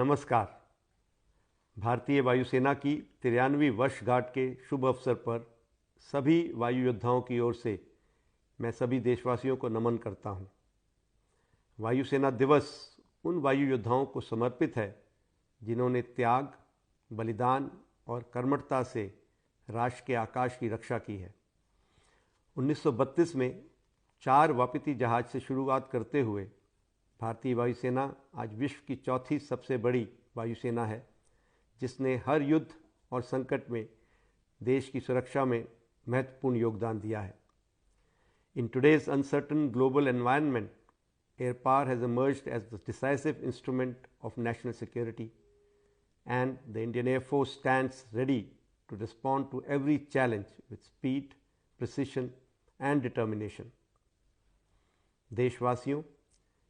नमस्कार। भारतीय वायुसेना की 93वीं वर्षगांठ के शुभ अवसर पर सभी वायु योद्धाओं की ओर से मैं सभी देशवासियों को नमन करता हूं। वायुसेना दिवस उन वायु योद्धाओं को समर्पित है जिन्होंने त्याग, बलिदान और कर्मठता से राष्ट्र के आकाश की रक्षा की है। 1932 में 4 वापती जहाज से शुरुआत करते हुए भारतीय वायुसेना आज विश्व की चौथी सबसे बड़ी वायुसेना है, जिसने हर युद्ध और संकट में देश की सुरक्षा में महत्वपूर्ण योगदान दिया है। In today's uncertain global environment, air power has emerged as the decisive instrument of national security, and the Indian Air Force stands ready to respond to every challenge with speed, precision and determination. देशवासियों,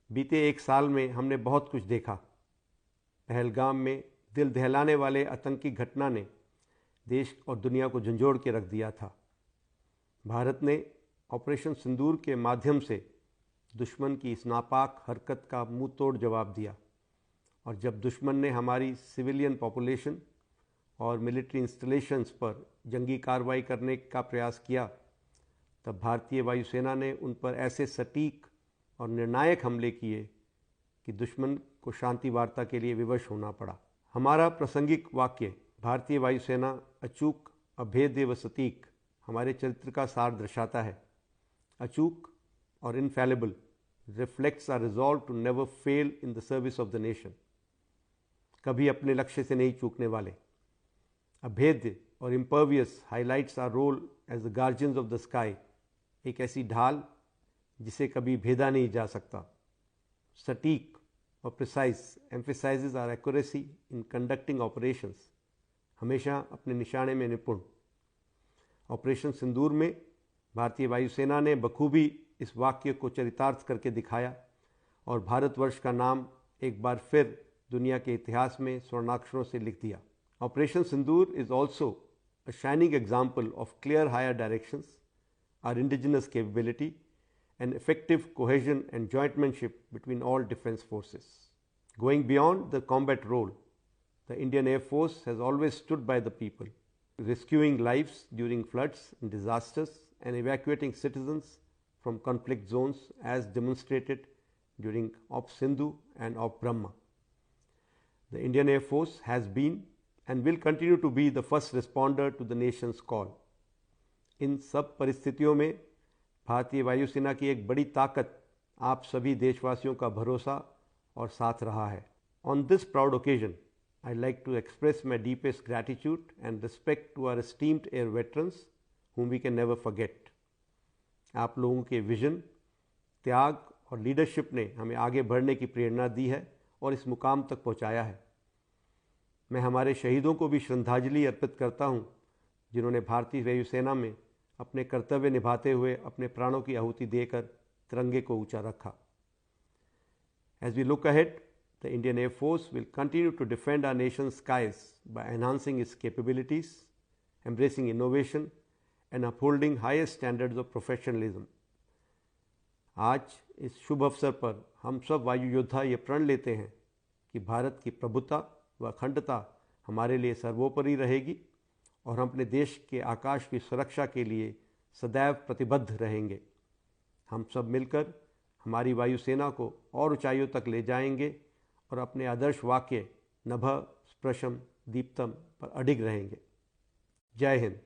बीते एक साल में हमने बहुत कुछ देखा। पहलगाम में दिल दहलाने वाले आतंकी घटना ने देश और दुनिया को झंझोड़ के रख दिया था। भारत ने ऑपरेशन सिंदूर के माध्यम से दुश्मन की इस नापाक हरकत का मुंह तोड़ जवाब दिया, और जब दुश्मन ने हमारी सिविलियन पॉपुलेशन और मिलिट्री इंस्टॉलेशंस पर जंगी कार्रवाई करने का प्रयास किया, तब भारतीय वायुसेना ने उन पर ऐसे सटीक और निर्णायक हमले किए कि दुश्मन को शांति वार्ता के लिए विवश होना पड़ा। हमारा प्रासंगिक वाक्य भारतीय वायुसेना अचूक, अभेद्य व सटीक हमारे चरित्र का सार दर्शाता है। अचूक और infallible reflects our resolve to never fail in the service of the nation. कभी अपने लक्ष्य से नहीं चूकने वाले। अभेद्य और impervious highlights our role as the guardians of the sky, एक ऐसी ढाल जिसे कभी भेदा नहीं जा सकता। सटीक और precise emphasises our accuracy in conducting operations, हमेशा अपने निशाने में निपुण। ऑपरेशन सिंदूर में भारतीय वायुसेना ने बखूबी इस वाक्य को चरितार्थ करके दिखाया और भारतवर्ष का नाम एक बार फिर दुनिया के इतिहास में स्वर्णाक्षरों से लिख दिया। Operation Sindoor is also a shining example of clear higher directions, our indigenous capability and effective cohesion and jointmanship between all defense forces. Going beyond the combat role, the Indian Air Force has always stood by the people, rescuing lives during floods and disasters and evacuating citizens from conflict zones as demonstrated during Op Sindhu and Op Brahma. The Indian Air Force has been and will continue to be the first responder to the nation's call. इन सब परिस्थितियों में भारतीय वायुसेना की एक बड़ी ताकत आप सभी देशवासियों का भरोसा और साथ रहा है। On this proud occasion I like to express my deepest gratitude and respect to our esteemed air veterans whom we can never forget. आप लोगों के विजन, त्याग और लीडरशिप ने हमें आगे बढ़ने की प्रेरणा दी है और इस मुकाम तक पहुंचाया है। मैं हमारे शहीदों को भी श्रद्धांजलि अर्पित करता हूं, जिन्होंने भारतीय वायुसेना में अपने कर्तव्य निभाते हुए अपने प्राणों की आहुति देकर तिरंगे को ऊंचा रखा। As we look ahead, the Indian Air Force will continue to defend our nation's skies by enhancing its capabilities, embracing innovation, and upholding highest standards of professionalism. आज इस शुभ अवसर पर हम सब वायु योद्धा ये प्रण लेते हैं कि भारत की प्रभुता व अखंडता हमारे लिए सर्वोपरि रहेगी और हम अपने देश के आकाश की सुरक्षा के लिए सदैव प्रतिबद्ध रहेंगे। हम सब मिलकर हमारी वायुसेना को और ऊंचाइयों तक ले जाएंगे और अपने आदर्श वाक्य नभः स्पृशं दीप्तम पर अडिग रहेंगे। जय हिंद।